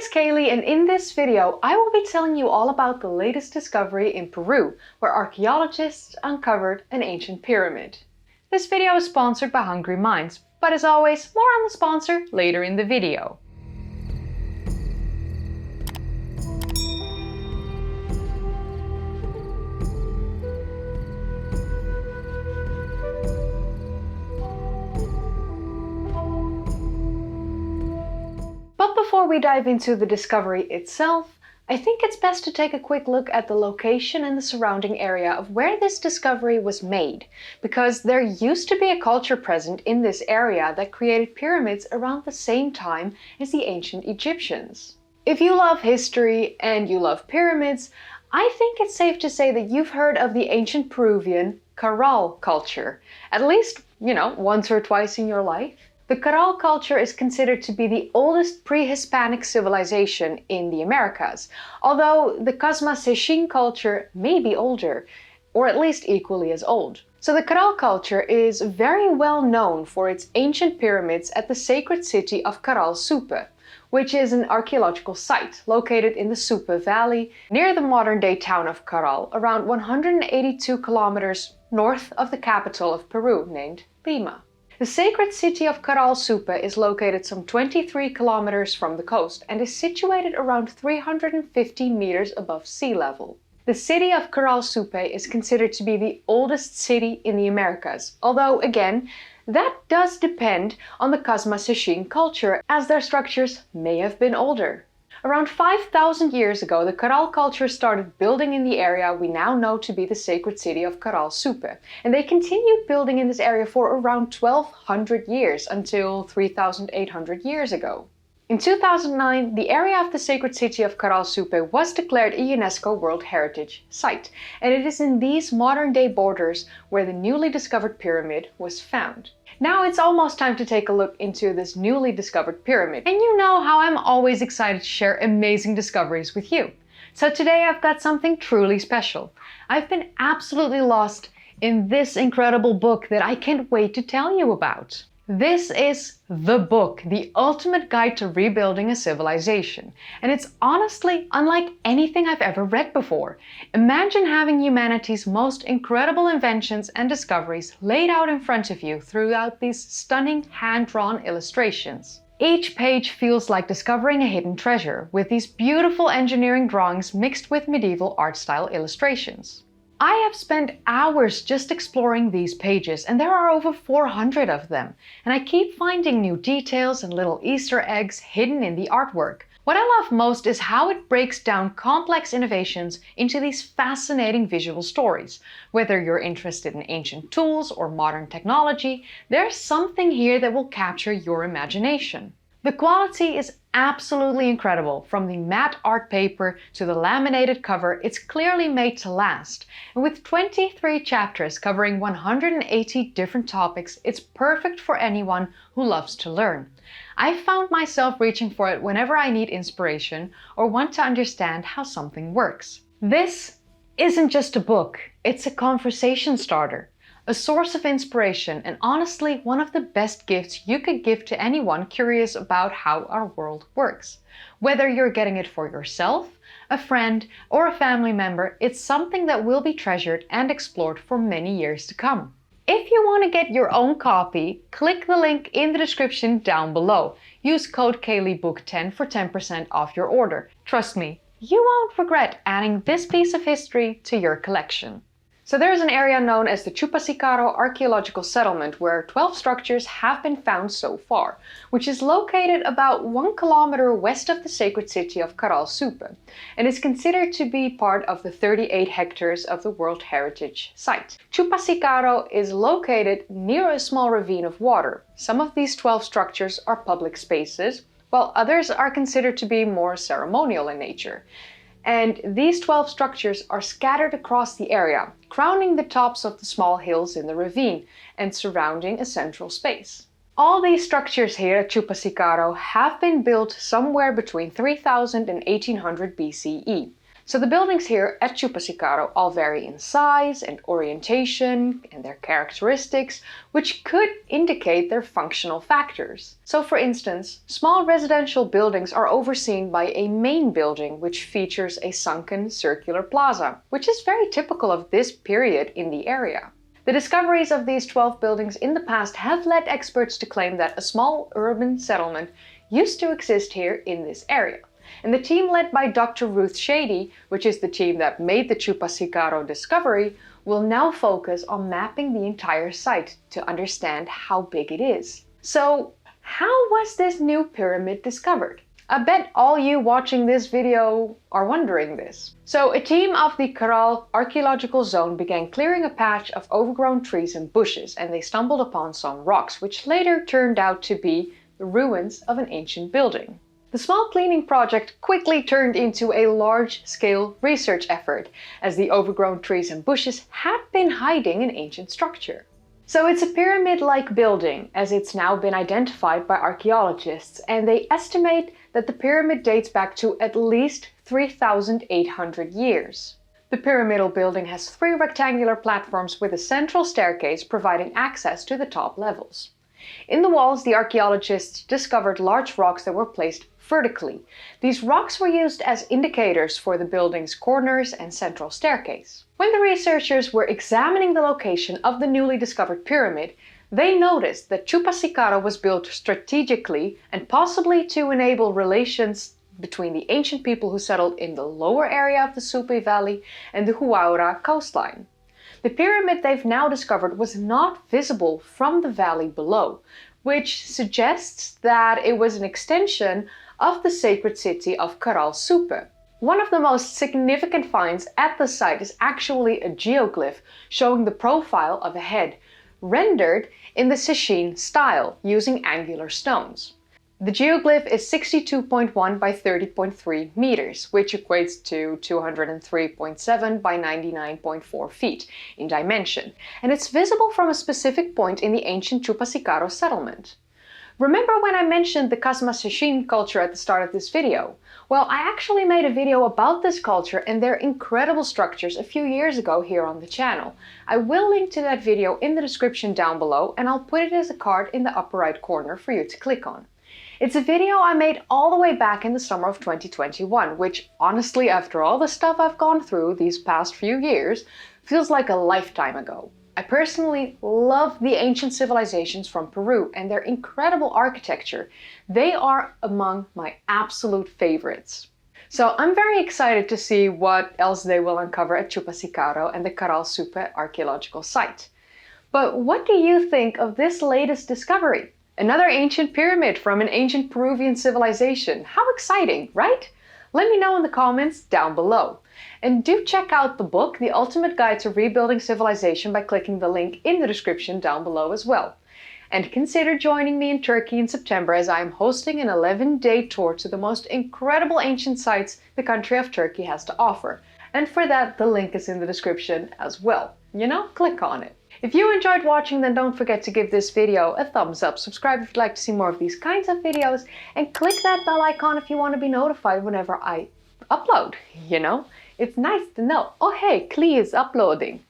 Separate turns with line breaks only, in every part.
is Kaylee, and in this video I will be telling you all about the latest discovery in Peru, where archaeologists uncovered an ancient pyramid. This video is sponsored by Hungry Minds, but as always, more on the sponsor later in the video. But before we dive into the discovery itself, I think it's best to take a quick look at the location and the surrounding area of where this discovery was made, because there used to be a culture present in this area that created pyramids around the same time as the ancient Egyptians. If you love history and you love pyramids, I think it's safe to say that you've heard of the ancient Peruvian Caral culture, at least, once or twice in your life. The Caral culture is considered to be the oldest pre-Hispanic civilization in the Americas, although the Chupacigarro culture may be older, or at least equally as old. So the Caral culture is very well known for its ancient pyramids at the Sacred City of Caral-Supe, which is an archaeological site located in the Supe Valley near the modern-day town of Caral, around 182 kilometers north of the capital of Peru, named Lima. The Sacred City of Caral-Supe is located some 23 kilometers from the coast and is situated around 350 meters above sea level. The city of Caral-Supe is considered to be the oldest city in the Americas, although again, that does depend on the Chupacigarro culture, as their structures may have been older. Around 5,000 years ago, the Caral culture started building in the area we now know to be the Sacred City of Caral-Supe, and they continued building in this area for around 1,200 years until 3,800 years ago. In 2009, the area of the Sacred City of Caral-Supe was declared a UNESCO World Heritage Site, and it is in these modern-day borders where the newly discovered pyramid was found. Now it's almost time to take a look into this newly discovered pyramid, and you know how I'm always excited to share amazing discoveries with you. So today I've got something truly special. I've been absolutely lost in this incredible book that I can't wait to tell you about. This is the book, the ultimate guide to rebuilding a civilization. And it's honestly unlike anything I've ever read before. Imagine having humanity's most incredible inventions and discoveries laid out in front of you throughout these stunning hand-drawn illustrations. Each page feels like discovering a hidden treasure, with these beautiful engineering drawings mixed with medieval art-style illustrations. I have spent hours just exploring these pages, and there are over 400 of them, and I keep finding new details and little Easter eggs hidden in the artwork. What I love most is how it breaks down complex innovations into these fascinating visual stories. Whether you're interested in ancient tools or modern technology, there's something here that will capture your imagination. The quality is absolutely incredible. From the matte art paper to the laminated cover, it's clearly made to last. And with 23 chapters covering 180 different topics, it's perfect for anyone who loves to learn. I found myself reaching for it whenever I need inspiration or want to understand how something works. This isn't just a book, it's a conversation starter. A source of inspiration, and honestly one of the best gifts you could give to anyone curious about how our world works. Whether you're getting it for yourself, a friend, or a family member, it's something that will be treasured and explored for many years to come. If you want to get your own copy, click the link in the description down below. Use code KayleeBook10 for 10% off your order. Trust me, you won't regret adding this piece of history to your collection. So there's an area known as the Chupa Cicaro archaeological settlement where 12 structures have been found so far, which is located about 1 kilometer west of the Sacred City of Caral-Supe, and is considered to be part of the 38 hectares of the World Heritage Site. Chupa Cicaro is located near a small ravine of water. Some of these 12 structures are public spaces, while others are considered to be more ceremonial in nature. And these 12 structures are scattered across the area, crowning the tops of the small hills in the ravine and surrounding a central space. All these structures here at Chupa Cicaro have been built somewhere between 3000 and 1800 BCE. So the buildings here at Chupa Cicaro all vary in size and orientation and their characteristics, which could indicate their functional factors. So for instance, small residential buildings are overseen by a main building which features a sunken circular plaza, which is very typical of this period in the area. The discoveries of these 12 buildings in the past have led experts to claim that a small urban settlement used to exist here in this area. And the team led by Dr. Ruth Shady, which is the team that made the Chupacigarro discovery, will now focus on mapping the entire site to understand how big it is. So, how was this new pyramid discovered? I bet all you watching this video are wondering this. So, a team of the Caral archaeological zone began clearing a patch of overgrown trees and bushes, and they stumbled upon some rocks, which later turned out to be the ruins of an ancient building. The small cleaning project quickly turned into a large-scale research effort, as the overgrown trees and bushes had been hiding an ancient structure. So it's a pyramid-like building, as it's now been identified by archaeologists, and they estimate that the pyramid dates back to at least 3,800 years. The pyramidal building has 3 rectangular platforms with a central staircase providing access to the top levels. In the walls, the archaeologists discovered large rocks that were placed vertically. These rocks were used as indicators for the building's corners and central staircase. When the researchers were examining the location of the newly discovered pyramid, they noticed that Chupa Cicaro was built strategically and possibly to enable relations between the ancient people who settled in the lower area of the Supe Valley and the Huaura coastline. The pyramid they've now discovered was not visible from the valley below, which suggests that it was an extension of the sacred city of Caral-Supe. One of the most significant finds at the site is actually a geoglyph showing the profile of a head, rendered in the Sichin style using angular stones. The geoglyph is 62.1 by 30.3 meters, which equates to 203.7 by 99.4 feet in dimension, and it's visible from a specific point in the ancient Chupacigarro settlement. Remember when I mentioned the Kasma Sichin culture at the start of this video? Well, I actually made a video about this culture and their incredible structures a few years ago here on the channel. I will link to that video in the description down below, and I'll put it as a card in the upper right corner for you to click on. It's a video I made all the way back in the summer of 2021, which honestly, after all the stuff I've gone through these past few years, feels like a lifetime ago. I personally love the ancient civilizations from Peru and their incredible architecture. They are among my absolute favorites. So I'm very excited to see what else they will uncover at Chupacigarro and the Caral-Supe archaeological site. But what do you think of this latest discovery? Another ancient pyramid from an ancient Peruvian civilization. How exciting, right? Let me know in the comments down below. And do check out the book, The Ultimate Guide to Rebuilding Civilization, by clicking the link in the description down below as well. And consider joining me in Turkey in September, as I am hosting an 11-day tour to the most incredible ancient sites the country of Turkey has to offer. And for that, the link is in the description as well. You know, click on it. If you enjoyed watching, then don't forget to give this video a thumbs up, subscribe if you'd like to see more of these kinds of videos, and click that bell icon if you want to be notified whenever I upload, you know? It's nice to know, oh hey, Klee is uploading.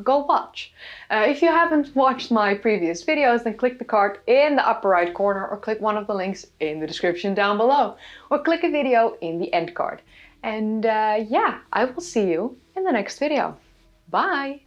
Go watch. If you haven't watched my previous videos, then click the card in the upper right corner, or click one of the links in the description down below, or click a video in the end card. And yeah, I will see you in the next video. Bye!